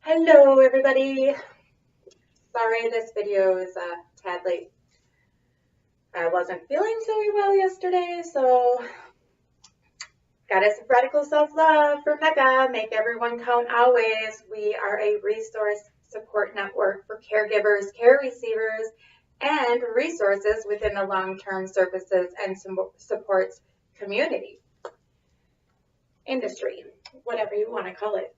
Hello everybody. Sorry this video is a tad late. I wasn't feeling so well yesterday, so got us radical self-love for MECA, make everyone count always. We are a resource support network for caregivers, care receivers, and resources within the long-term services and supports community, industry, whatever you want to call it.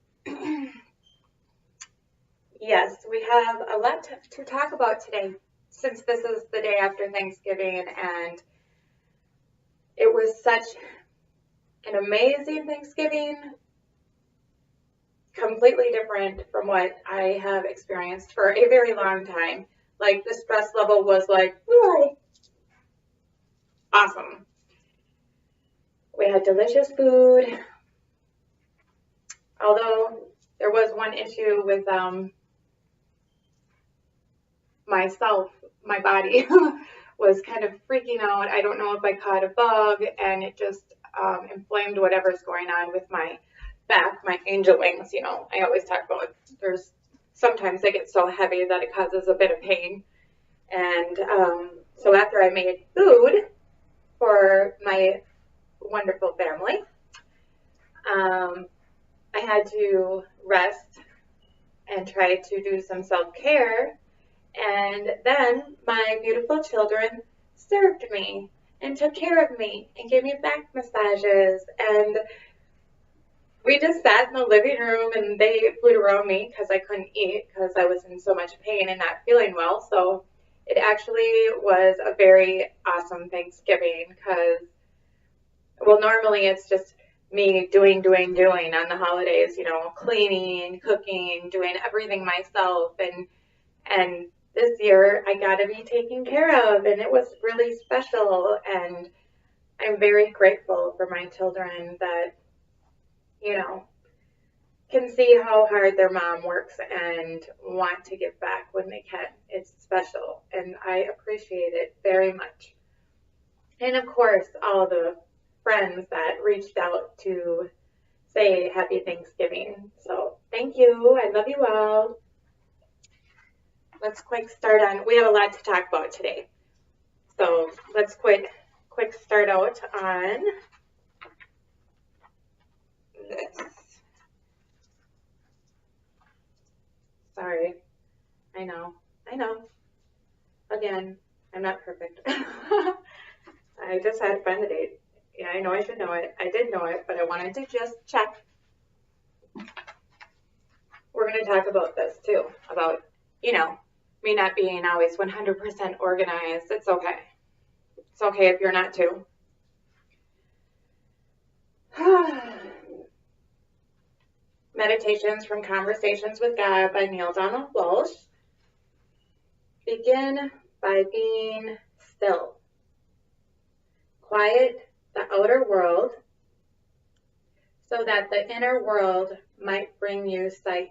Yes, we have a lot to talk about today, since this is the day after Thanksgiving, and it was such an amazing Thanksgiving, completely different from what I have experienced for a very long time. Like, the stress level was like, whoa, awesome. We had delicious food, although there was one issue with myself, my body was kind of freaking out. I don't know if I caught a bug, and it just inflamed whatever's going on with my back, my angel wings. You know, I always talk about sometimes they get so heavy that it causes a bit of pain. And so after I made food for my wonderful family, I had to rest and try to do some self-care. And then my beautiful children served me and took care of me and gave me back massages. And we just sat in the living room and they flew around me because I couldn't eat because I was in so much pain and not feeling well. So it actually was a very awesome Thanksgiving because, well, normally it's just me doing on the holidays, you know, cleaning, cooking, doing everything myself. And this year I got to be taken care of, and it was really special. And I'm very grateful for my children that, you know, can see how hard their mom works and want to give back when they can. It's special, and I appreciate it very much. And of course, all the friends that reached out to say happy Thanksgiving. So thank you. I love you all. Let's quick start on, we have a lot to talk about today. So let's quick start out on this. Sorry, I know. Again, I'm not perfect. I just had to find the date. Yeah, I know I should know it. I did know it, but I wanted to just check. We're going to talk about this too, about, you know, me not being always 100% organized. It's okay. It's okay if you're not too. Meditations from Conversations with God by Neil Donald Walsh. Begin by being still. Quiet the outer world so that the inner world might bring you sight.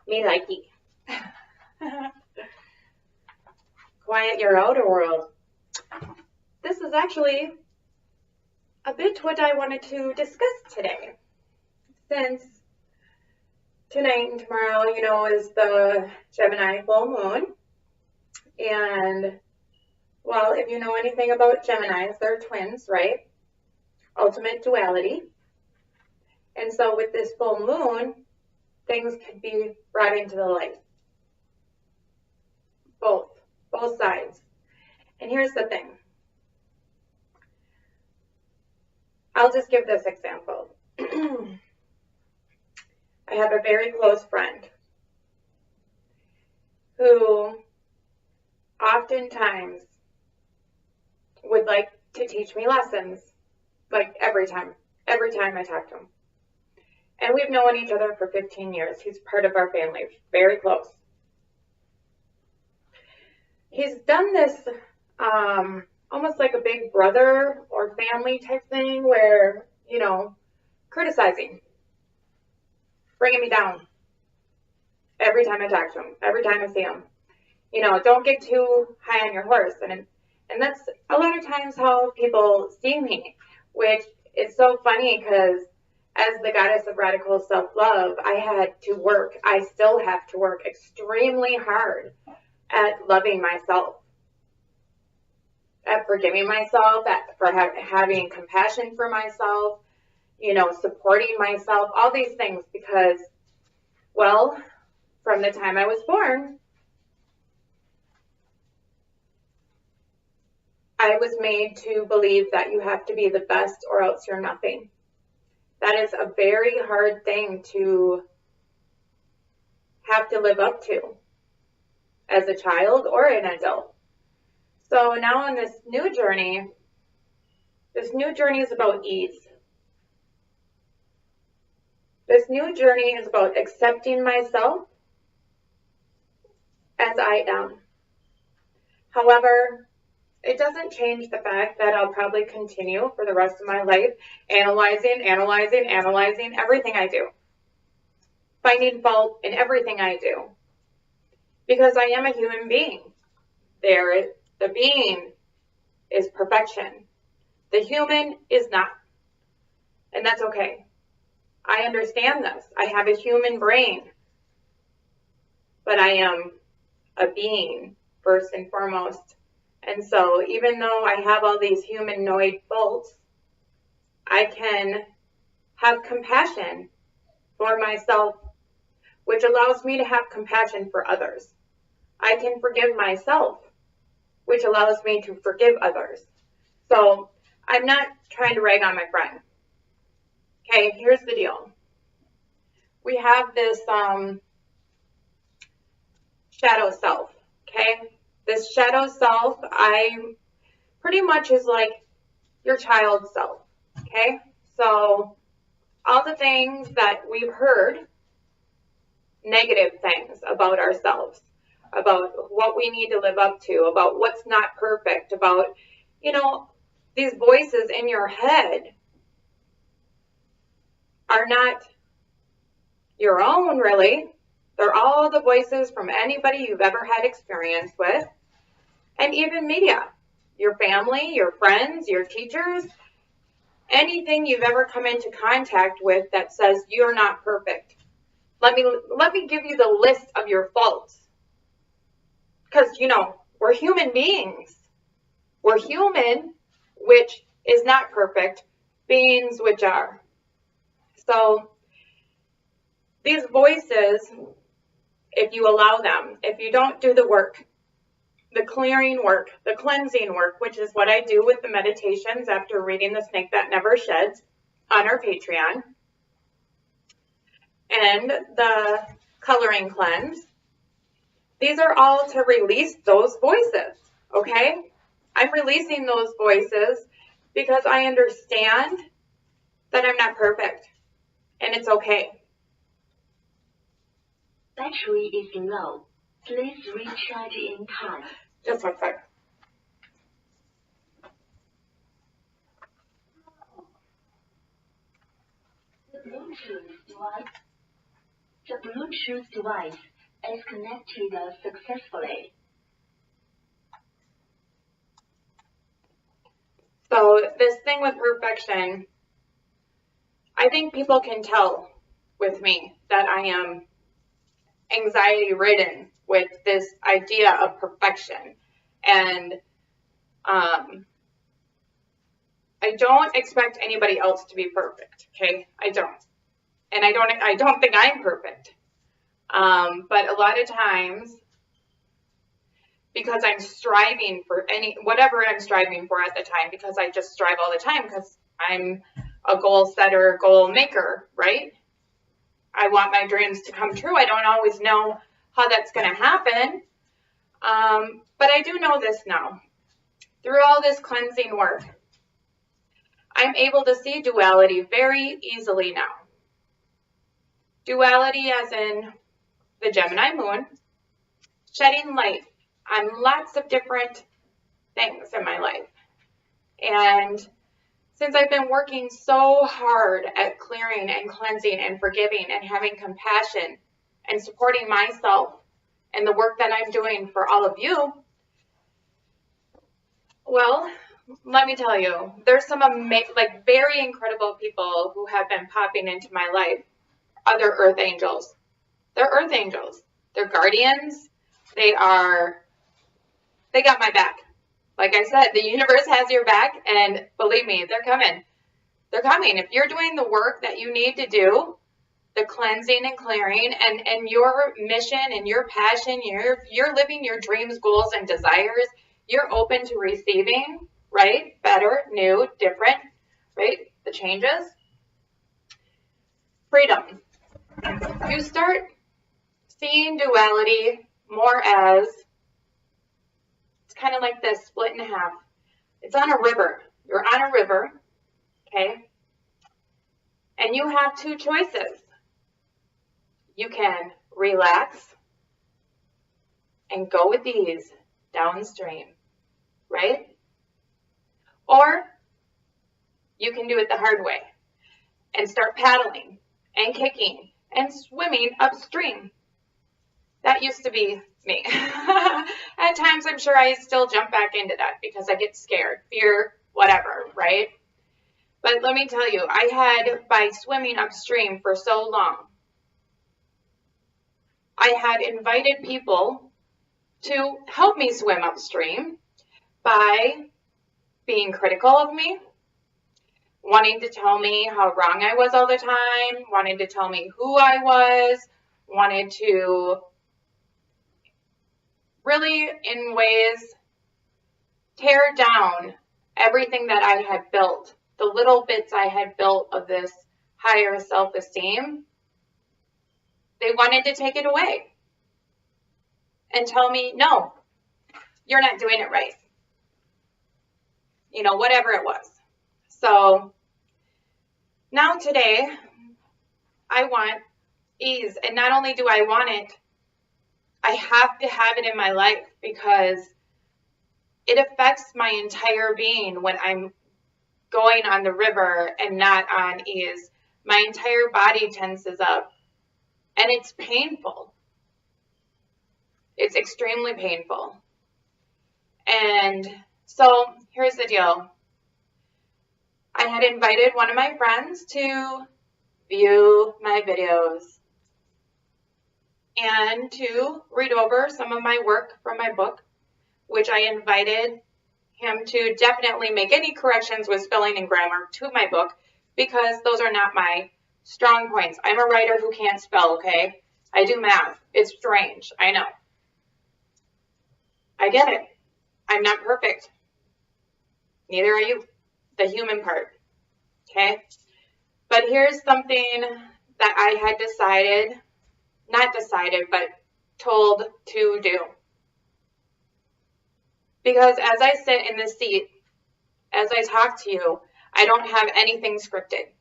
Me likey. Quiet your outer world. This is actually a bit what I wanted to discuss today, since tonight and tomorrow, you know, is the Gemini full moon. And, well, if you know anything about Geminis, they're twins, right? Ultimate duality. And so with this full moon, things could be brought into the light. Both sides. And here's the thing. I'll just give this example. I have a very close friend who oftentimes would like to teach me lessons, like every time I talk to him. And we've known each other for 15 years. He's part of our family, very close. He's done this almost like a big brother or family type thing where, you know, criticizing, bringing me down every time I talk to him, every time I see him. You know, don't get too high on your horse. And that's a lot of times how people see me, which is so funny because as the goddess of radical self-love, I had to work, I still have to work extremely hard at loving myself, at forgiving myself, for having compassion for myself, you know, supporting myself, all these things, because, well, from the time I was born, I was made to believe that you have to be the best or else you're nothing. That is a very hard thing to have to live up to as a child or an adult. So now on this new journey is about ease. This new journey is about accepting myself as I am. However, it doesn't change the fact that I'll probably continue for the rest of my life analyzing everything I do. Finding fault in everything I do. Because I am a human being. The being is perfection. The human is not. And that's okay. I understand this. I have a human brain. But I am a being, first and foremost. And so even though I have all these humanoid faults, I can have compassion for myself, which allows me to have compassion for others. I can forgive myself, which allows me to forgive others. So I'm not trying to rag on my friend. Okay, here's the deal. We have this shadow self, okay? This shadow self, pretty much is like your child self, okay? So all the things that we've heard, negative things about ourselves, about what we need to live up to, about what's not perfect, about, you know, these voices in your head are not your own, really. They're all the voices from anybody you've ever had experience with, and even media, your family, your friends, your teachers, anything you've ever come into contact with that says you're not perfect. Let me give you the list of your faults. Because, you know, we're human beings. We're human, which is not perfect, beings which are. So these voices, if you allow them, if you don't do the work, the clearing work, the cleansing work, which is what I do with the meditations after reading The Snake That Never Sheds on our Patreon, and the coloring cleanse, these are all to release those voices, okay? I'm releasing those voices because I understand that I'm not perfect, and it's okay. Battery is low. Please recharge in time. Just one second. The Bluetooth device is connected successfully. So this thing with perfection, I think people can tell with me that I am anxiety ridden with this idea of perfection. And I don't expect anybody else to be perfect, okay? I don't. And I don't think I'm perfect. But a lot of times, because I'm striving for whatever I'm striving for at the time, because I just strive all the time, because I'm a goal setter, goal maker, right? I want my dreams to come true. I don't always know how that's going to happen. But I do know this now. Through all this cleansing work, I'm able to see duality very easily now. Duality as in the Gemini moon, shedding light on lots of different things in my life. And since I've been working so hard at clearing and cleansing and forgiving and having compassion and supporting myself and the work that I'm doing for all of you, well, let me tell you, there's some like very incredible people who have been popping into my life. Other earth angels. They're earth angels. They're guardians. They got my back. Like I said, the universe has your back, and believe me, they're coming. They're coming. If you're doing the work that you need to do, the cleansing and clearing, and your mission and your passion, you're living your dreams, goals, and desires, you're open to receiving, right? Better, new, different, right? The changes. Freedom. You start seeing duality more as, it's kind of like this split in half. It's on a river. You're on a river, okay? And you have two choices. You can relax and go with ease downstream, right? Or you can do it the hard way and start paddling and kicking and swimming upstream. That used to be me. At times, I'm sure I still jump back into that because I get scared, fear, whatever, right? But let me tell you, I had, by swimming upstream for so long, I had invited people to help me swim upstream by being critical of me, wanting to tell me how wrong I was all the time, wanting to tell me who I was, wanted to really, in ways, tear down everything that I had built, the little bits I had built of this higher self-esteem. They wanted to take it away and tell me, no, you're not doing it right. You know, whatever it was. So now today, I want ease. And not only do I want it, I have to have it in my life because it affects my entire being when I'm going on the river and not on ease. My entire body tenses up. And it's painful. It's extremely painful. And so here's the deal. I had invited one of my friends to view my videos and to read over some of my work from my book, which I invited him to definitely make any corrections with spelling and grammar to my book because those are not my strong points. I'm a writer who can't spell, okay? I do math. It's strange. I know. I get it. I'm not perfect. Neither are you. The human part. Okay? But here's something that I had decided, not decided, but told to do. Because as I sit in this seat, as I talk to you, I don't have anything scripted.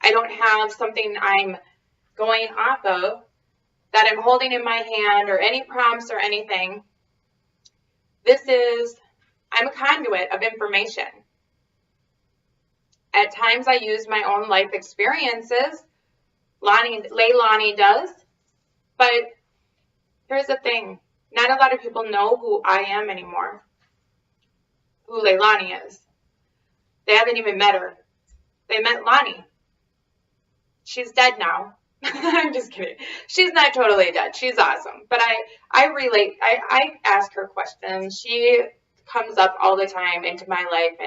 I don't have something I'm going off of that I'm holding in my hand or any prompts or anything. I'm a conduit of information. At times I use my own life experiences. Leilani does. But here's the thing. Not a lot of people know who I am anymore. Who Leilani is. They haven't even met her. They met Lonnie. She's dead now. I'm just kidding. She's not totally dead. She's awesome. But I relate. I ask her questions. She comes up all the time into my life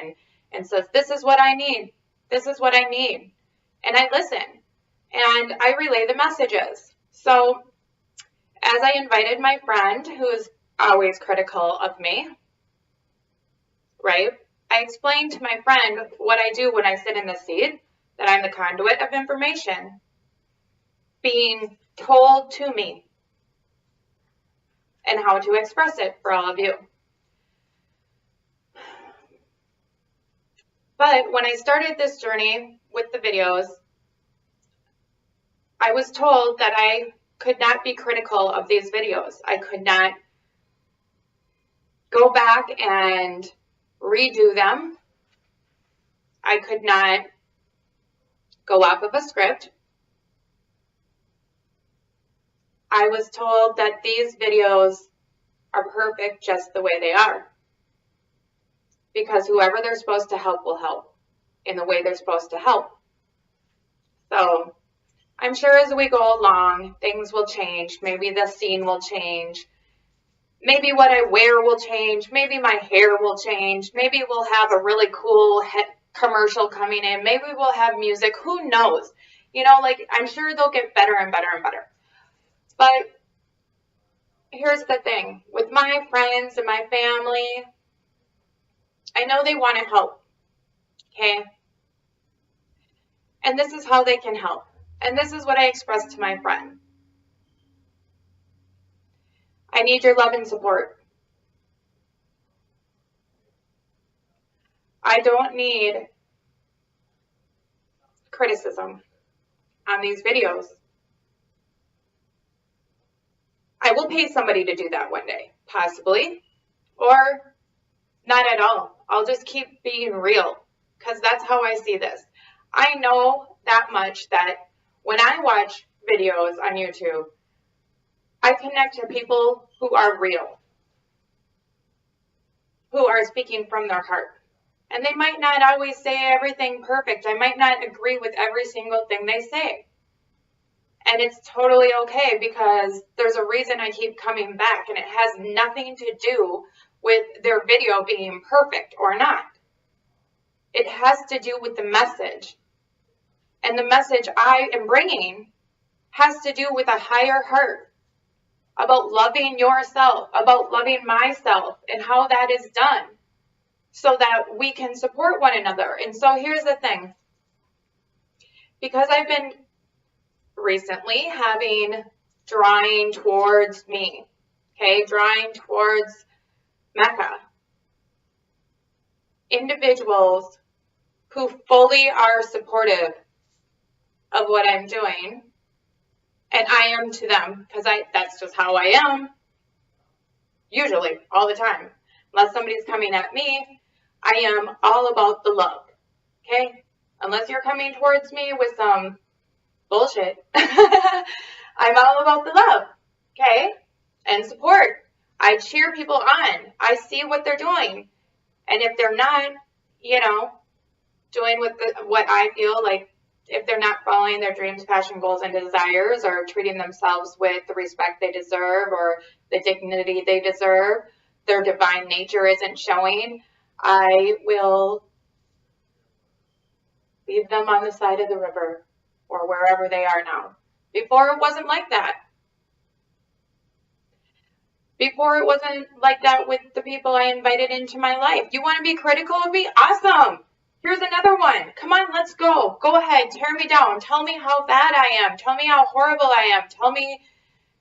and says, this is what I need. This is what I need. And I listen. And I relay the messages. So as I invited my friend, who is always critical of me, right? I explained to my friend what I do when I sit in the seat, that I'm the conduit of information being told to me and how to express it for all of you. But when I started this journey with the videos, I was told that I could not be critical of these videos. I could not go back and redo them. I could not go off of a script. I was told that these videos are perfect just the way they are. because whoever they're supposed to help will help in the way they're supposed to help. So I'm sure as we go along, things will change. Maybe the scene will change. Maybe what I wear will change. Maybe my hair will change. Maybe we'll have a really cool commercial coming in. Maybe we'll have music. Who knows? You know, like, I'm sure they'll get better and better and better. But here's the thing. With my friends and my family, I know they want to help. Okay? And this is how they can help. And this is what I expressed to my friend. I need your love and support. I don't need criticism on these videos. I will pay somebody to do that one day, possibly, or not at all. I'll just keep being real, because that's how I see this. I know that much that when I watch videos on YouTube, I connect to people who are real, who are speaking from their heart. And they might not always say everything perfect. I might not agree with every single thing they say. And it's totally okay, because there's a reason I keep coming back, and it has nothing to do with their video being perfect or not. It has to do with the message. And the message I am bringing has to do with a higher heart, about loving yourself, about loving myself, and how that is done so that we can support one another. And so here's the thing. Because I've been recently having drawing towards me, okay, drawing towards MECA, individuals who fully are supportive of what I'm doing, and I am to them, because that's just how I am, usually, all the time. Unless somebody's coming at me, I am all about the love, okay? Unless you're coming towards me with some bullshit, I'm all about the love, okay? And support. I cheer people on. I see what they're doing. And if they're not, you know, doing what I feel like, if they're not following their dreams, passion, goals, and desires, or treating themselves with the respect they deserve or the dignity they deserve, their divine nature isn't showing, I will leave them on the side of the river or wherever they are now. Before, it wasn't like that. Before, it wasn't like that with the people I invited into my life. You want to be critical of me? Awesome. Here's another one. Come on, let's go. Go ahead. Tear me down. Tell me how bad I am. Tell me how horrible I am.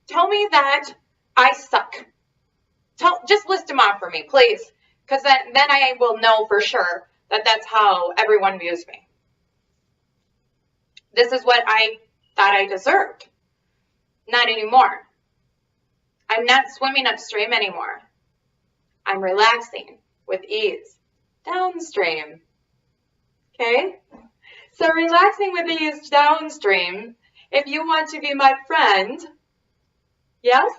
Tell me that I suck. Just list them off for me, please. Because then I will know for sure that that's how everyone views me. This is what I thought I deserved. Not anymore. I'm not swimming upstream anymore. I'm relaxing with ease downstream. Okay? So relaxing with ease downstream, if you want to be my friend, yes,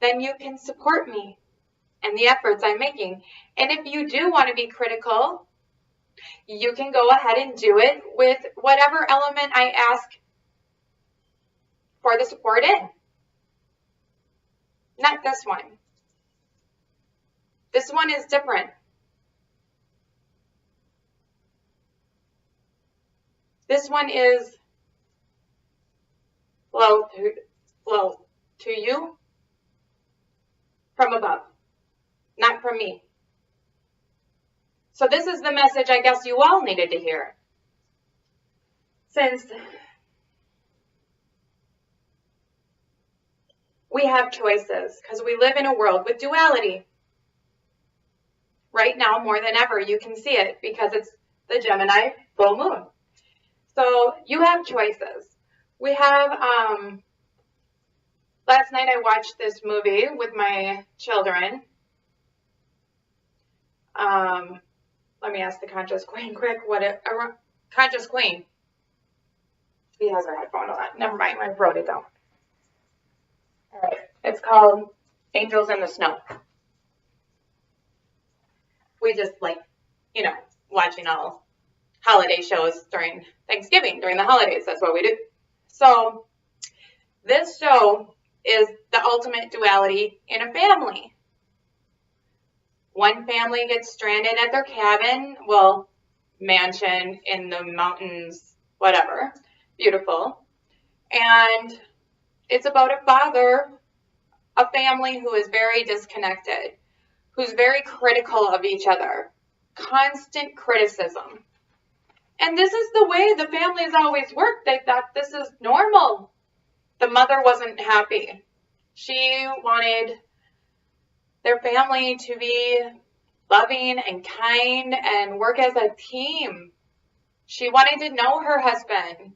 then you can support me and the efforts I'm making. And if you do want to be critical, you can go ahead and do it with whatever element I ask for the support in. Not this one. This one is different. This one is flow to you from above, not from me. So this is the message I guess you all needed to hear. Since we have choices, because we live in a world with duality. Right now, more than ever, you can see it because it's the Gemini full moon. So you have choices. We have, last night I watched this movie with my children. Let me ask the Conscious Queen quick. Conscious Queen. She has her headphone on. Never mind, I wrote it down. All right, it's called Angels in the Snow. We just like, watching all holiday shows during Thanksgiving, during the holidays. That's what we do. So this show is the ultimate duality in a family. One family gets stranded at their cabin, well, mansion in the mountains, whatever, beautiful. And it's about a father, a family who is very disconnected, who's very critical of each other, constant criticism. And this is the way the families always worked. They thought this is normal. The mother wasn't happy. She wanted their family to be loving and kind and work as a team. She wanted to know her husband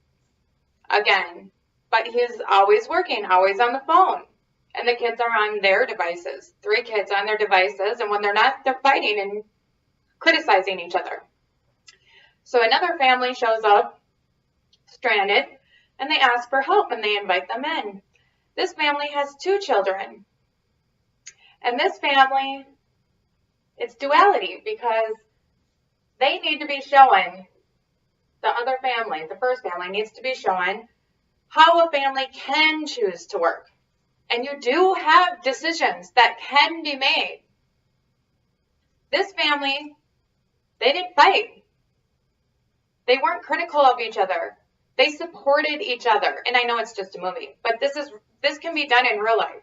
again, but he's always working, always on the phone. And the kids are on their devices, 3 kids on their devices. And when they're not, they're fighting and criticizing each other. So another family shows up, stranded, and they ask for help and they invite them in. This family has 2 children. And this family, it's duality because they need to be showing, the other family, the first family needs to be showing how a family can choose to work. And you do have decisions that can be made. This family, they didn't fight. They weren't critical of each other. They supported each other. And I know it's just a movie, but this can be done in real life.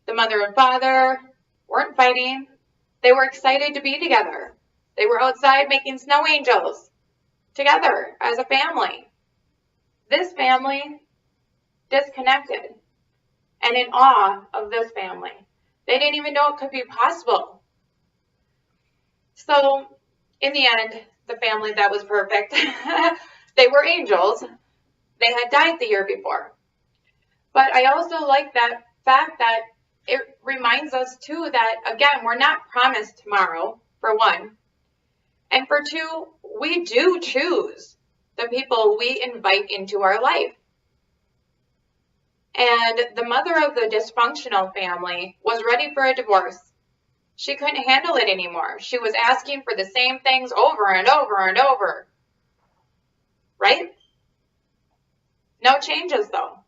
The mother and father weren't fighting. They were excited to be together. They were outside making snow angels together as a family. This family disconnected and in awe of this family. They didn't even know it could be possible. So in the end, the family that was perfect, they were angels. They had died the year before. But I also like that fact that it reminds us too that, again, we're not promised tomorrow, for one. And for 2, we do choose the people we invite into our life. And the mother of the dysfunctional family was ready for a divorce. She couldn't handle it anymore. She was asking for the same things over and over and over. Right? No changes though.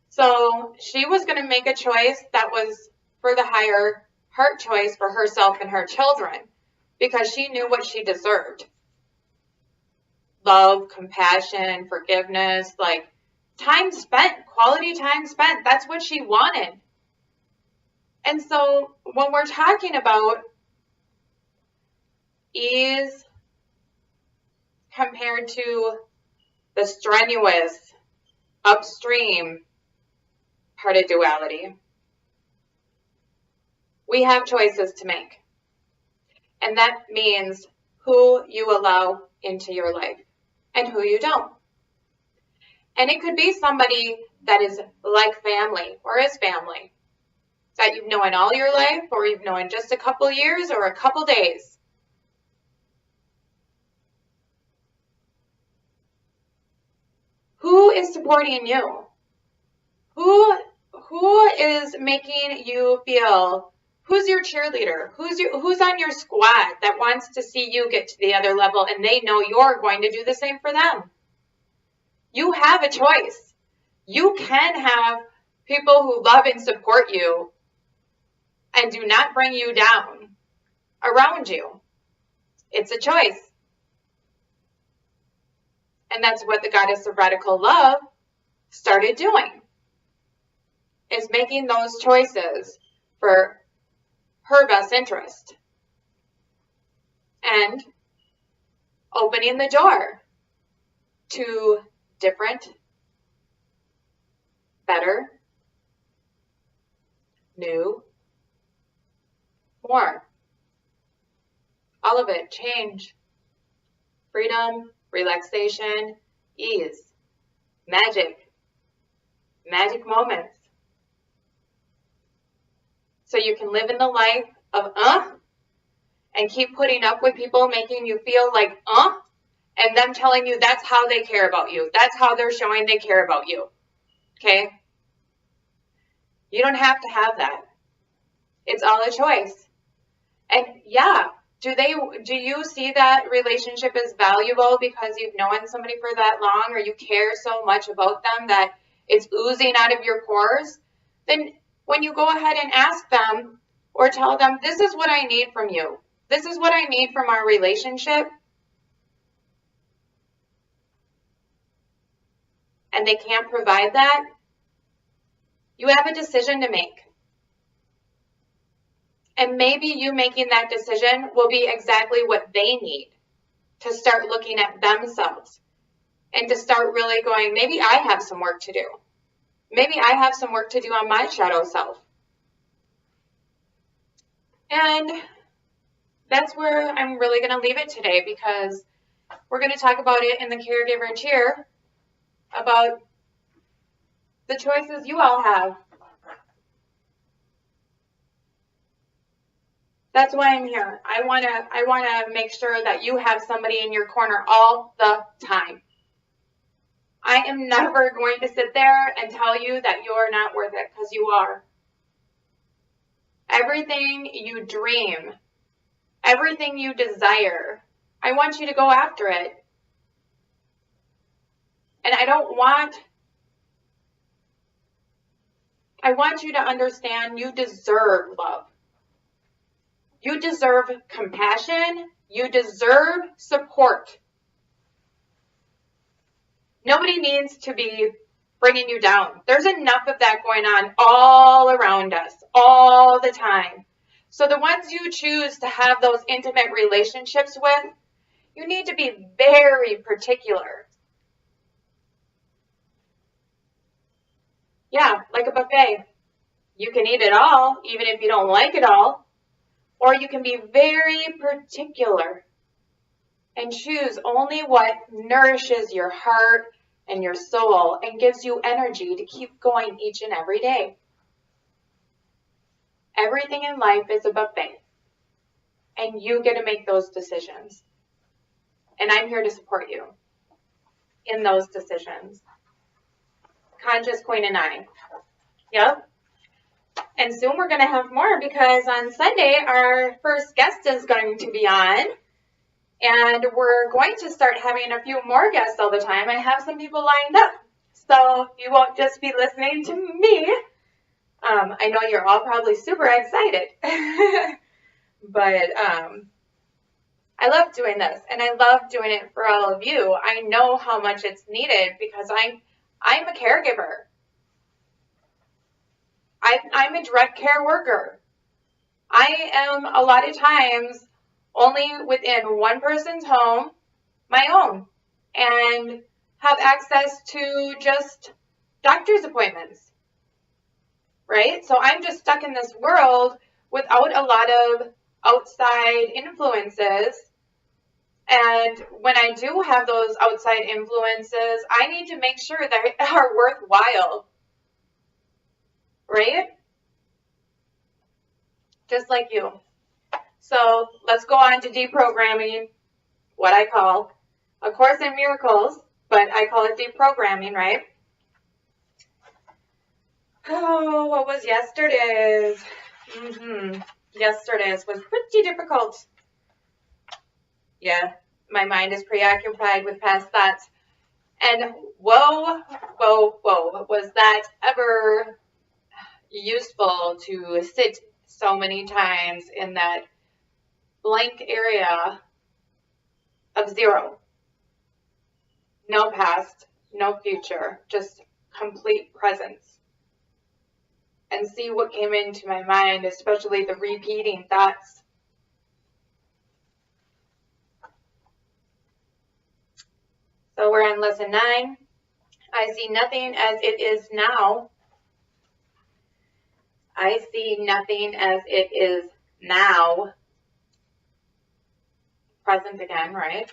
So she was going to make a choice that was for the higher heart choice for herself and her children because she knew what she deserved. Love, compassion, forgiveness, like time spent, quality time spent. That's what she wanted. And so when we're talking about ease compared to the strenuous, upstream part of duality, we have choices to make. And that means who you allow into your life and who you don't. And it could be somebody that is like family or is family that you've known all your life or you've known just a couple years or a couple days. Who is supporting you? Who is making you feel, who's your cheerleader? Who's on your squad that wants to see you get to the other level and they know you're going to do the same for them? You have a choice. You can have people who love and support you and do not bring you down around you. It's a choice. And that's what the goddess of radical love started doing, is making those choices for her best interest and opening the door to different, better, new, more. All of it, change, freedom, relaxation, ease, magic moments. So you can live in the life of and keep putting up with people making you feel like and them telling you that's how they care about you. That's how they're showing they care about you. Okay? You don't have to have that. It's all a choice. And yeah, do you see that relationship as valuable because you've known somebody for that long, or you care so much about them that it's oozing out of your pores? Then when you go ahead and ask them or tell them, this is what I need from you, this is what I need from our relationship, and they can't provide that, you have a decision to make. And maybe you making that decision will be exactly what they need to start looking at themselves and to start really going, maybe I have some work to do. Maybe I have some work to do on my shadow self. And that's where I'm really going to leave it today, because we're going to talk about it in the caregiver cheer about the choices you all have. That's why I'm here. I want to make sure that you have somebody in your corner all the time. I am never going to sit there and tell you that you're not worth it, because you are. Everything you dream, everything you desire, I want you to go after it. And I want you to understand you deserve love. You deserve compassion. You deserve support. Nobody needs to be bringing you down. There's enough of that going on all around us, all the time. So the ones you choose to have those intimate relationships with, you need to be very particular. Yeah, like a buffet. You can eat it all, even if you don't like it all. Or you can be very particular and choose only what nourishes your heart and your soul and gives you energy to keep going each and every day. Everything in life is a buffet, and you get to make those decisions. And I'm here to support you in those decisions. Conscious Queen and I. Yep. And soon we're going to have more, because on Sunday our first guest is going to be on. And we're going to start having a few more guests all the time. I have some people lined up, so you won't just be listening to me. I know you're all probably super excited, but I love doing this, and I love doing it for all of you. I know how much it's needed, because I'm a caregiver. I'm a direct care worker. I am a lot of times only within one person's home, my own, and have access to just doctor's appointments, right? So I'm just stuck in this world without a lot of outside influences. And when I do have those outside influences, I need to make sure that they are worthwhile, right? Just like you. So let's go on to deprogramming, what I call A Course in Miracles, but I call it deprogramming, right? Oh, what was yesterday's? Yesterday's was pretty difficult. Yeah, my mind is preoccupied with past thoughts. And whoa, was that ever useful to sit so many times in that blank area of zero. No past, no future, just complete presence. And see what came into my mind, especially the repeating thoughts. So we're on lesson 9. I see nothing as it is now. I see nothing as it is now. Present again, right?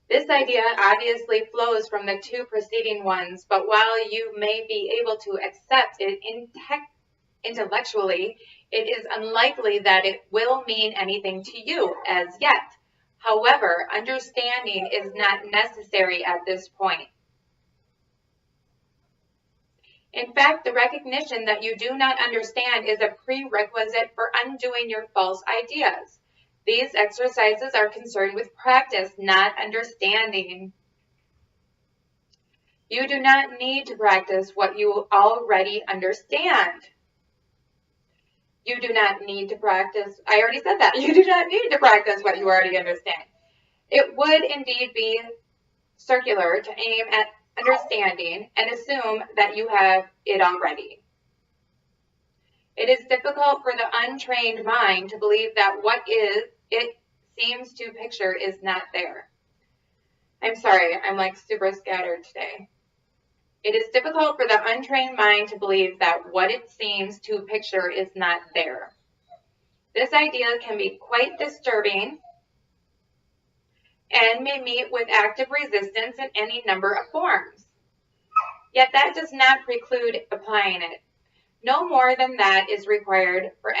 This idea obviously flows from the 2 preceding ones, but while you may be able to accept it intellectually, it is unlikely that it will mean anything to you as yet. However, understanding is not necessary at this point. In fact, the recognition that you do not understand is a prerequisite for undoing your false ideas. These exercises are concerned with practice, not understanding. You do not need to practice what you already understand. You do not need to practice, I already said that, you do not need to practice what you already understand. It would indeed be circular to aim at understanding and assume that you have it already. It is difficult for the untrained mind to believe that what it seems to picture is not there. I'm sorry, I'm like super scattered today. It is difficult for the untrained mind to believe that what it seems to picture is not there. This idea can be quite disturbing and may meet with active resistance in any number of forms. Yet that does not preclude applying it. No more than that is required for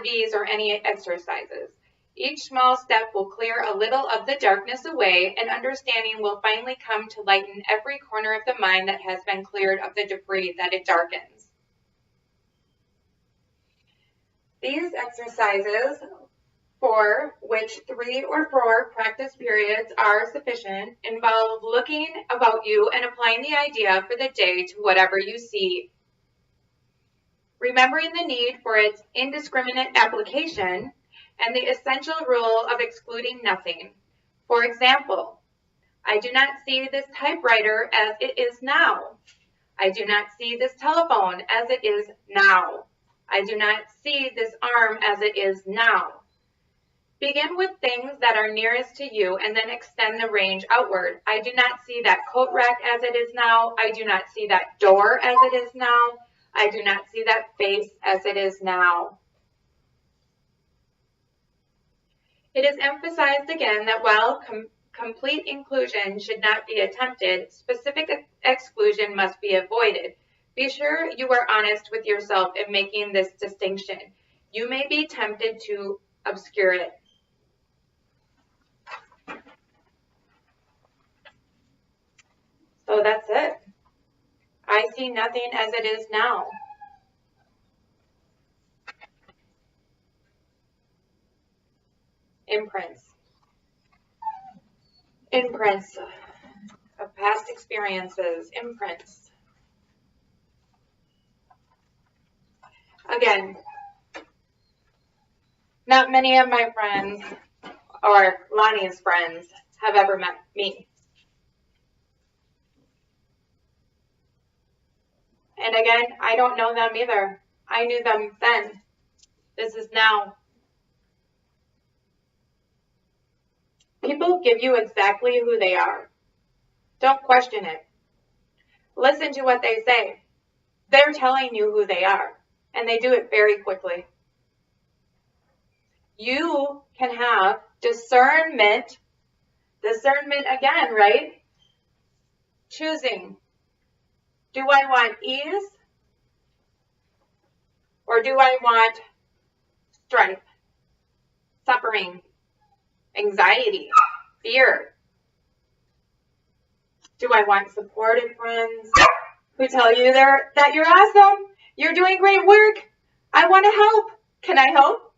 these or any exercises. Each small step will clear a little of the darkness away, and understanding will finally come to lighten every corner of the mind that has been cleared of the debris that it darkens. These exercises, for which 3 or 4 practice periods are sufficient, involve looking about you and applying the idea for the day to whatever you see. Remembering the need for its indiscriminate application and the essential rule of excluding nothing. For example, I do not see this typewriter as it is now. I do not see this telephone as it is now. I do not see this arm as it is now. Begin with things that are nearest to you and then extend the range outward. I do not see that coat rack as it is now. I do not see that door as it is now. I do not see that face as it is now. It is emphasized again that while complete inclusion should not be attempted, specific exclusion must be avoided. Be sure you are honest with yourself in making this distinction. You may be tempted to obscure it. So that's it. I see nothing as it is now. Imprints of past experiences, imprints. Again, not many of my friends or Lonnie's friends have ever met me. And again, I don't know them either. I knew them then. This is now. People give you exactly who they are. Don't question it. Listen to what they say. They're telling you who they are, and they do it very quickly. You can have discernment. Discernment again, right? Choosing. Do I want ease? Or do I want strife, suffering, anxiety, fear? Do I want supportive friends who tell you that you're awesome, you're doing great work, I want to help, can I help?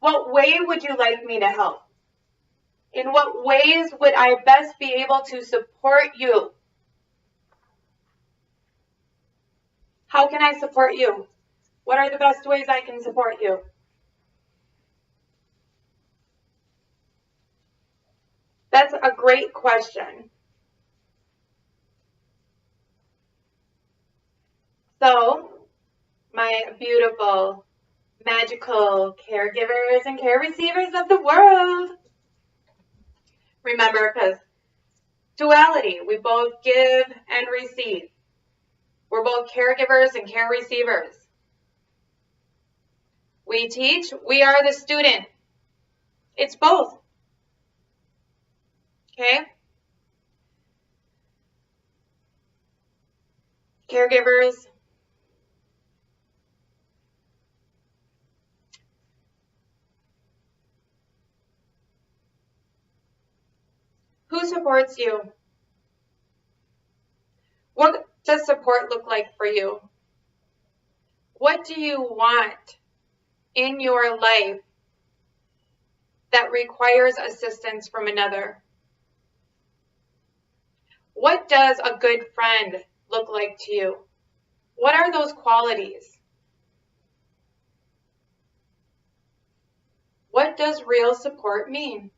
What way would you like me to help? In what ways would I best be able to support you? How can I support you? What are the best ways I can support you? That's a great question. So, my beautiful, magical caregivers and care receivers of the world. Remember, because duality, we both give and receive. We're both caregivers and care receivers. We teach, we are the student. It's both. Okay? Caregivers. Who supports you? What does support look like for you? What do you want in your life that requires assistance from another? What does a good friend look like to you? What are those qualities? What does real support mean?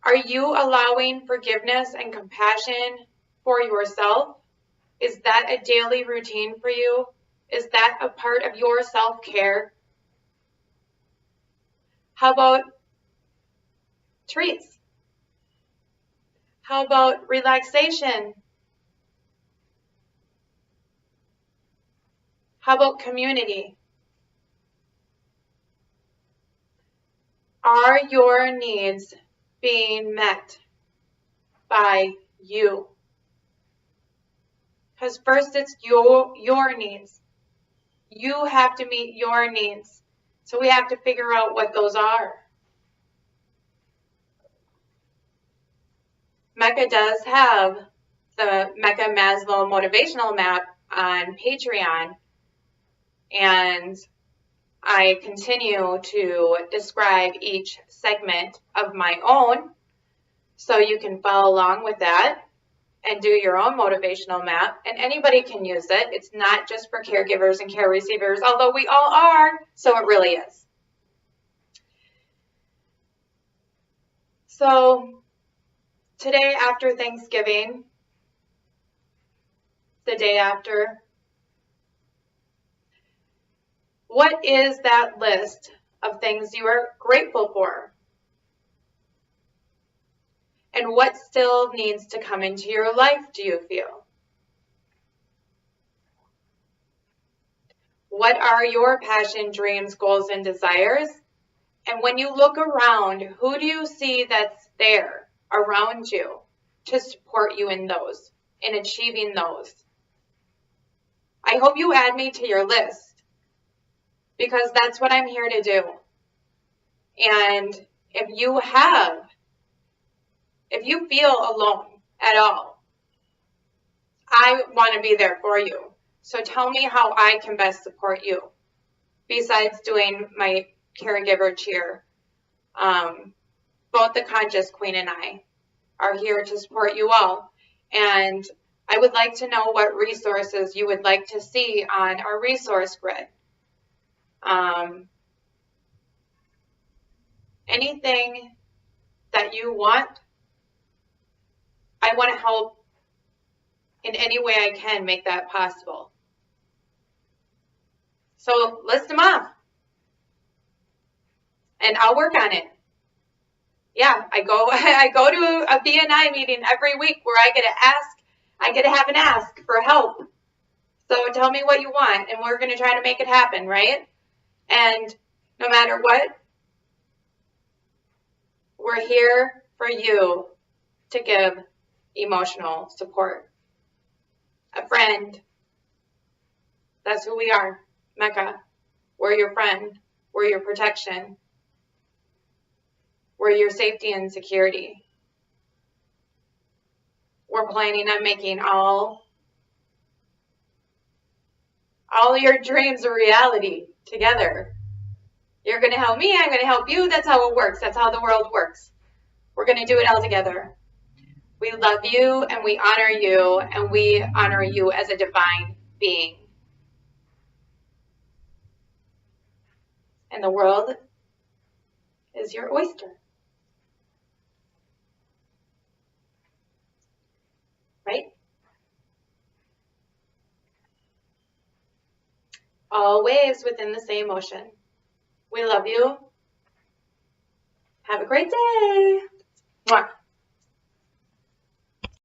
Are you allowing forgiveness and compassion for yourself? Is that a daily routine for you? Is that a part of your self-care? How about treats? How about relaxation? How about community? Are your needs being met by you? Because first it's your needs. You have to meet your needs. So we have to figure out what those are. MECA does have the MECA Maslow Motivational Map on Patreon, and I continue to describe each segment of my own, so you can follow along with that and do your own motivational map, and anybody can use it. It's not just for caregivers and care receivers, although we all are, so it really is. So today after Thanksgiving, the day after, what is that list of things you are grateful for? And what still needs to come into your life, do you feel? What are your passion, dreams, goals, and desires? And when you look around, who do you see that's there around you to support you in those, in achieving those? I hope you add me to your list, because that's what I'm here to do. And if you feel alone at all, I want to be there for you. So tell me how I can best support you, besides doing my caregiver cheer. Both the Conscious Queen and I are here to support you all. And I would like to know what resources you would like to see on our resource grid. Anything that you want, I want to help in any way I can make that possible. So list them off, and I'll work on it. Yeah, I go to a BNI meeting every week where I get to have an ask for help. So tell me what you want, and we're going to try to make it happen, right? And no matter what, we're here for you to give emotional support. A friend. That's who we are, MECA. We're your friend. We're your protection. We're your safety and security. We're planning on making all your dreams a reality together. You're going to help me, I'm going to help you. That's how it works. That's how the world works. We're going to do it all together. We love you, and we honor you, and we honor you as a divine being. And the world is your oyster. Right? All waves within the same ocean. We love you. Have a great day. Mwah.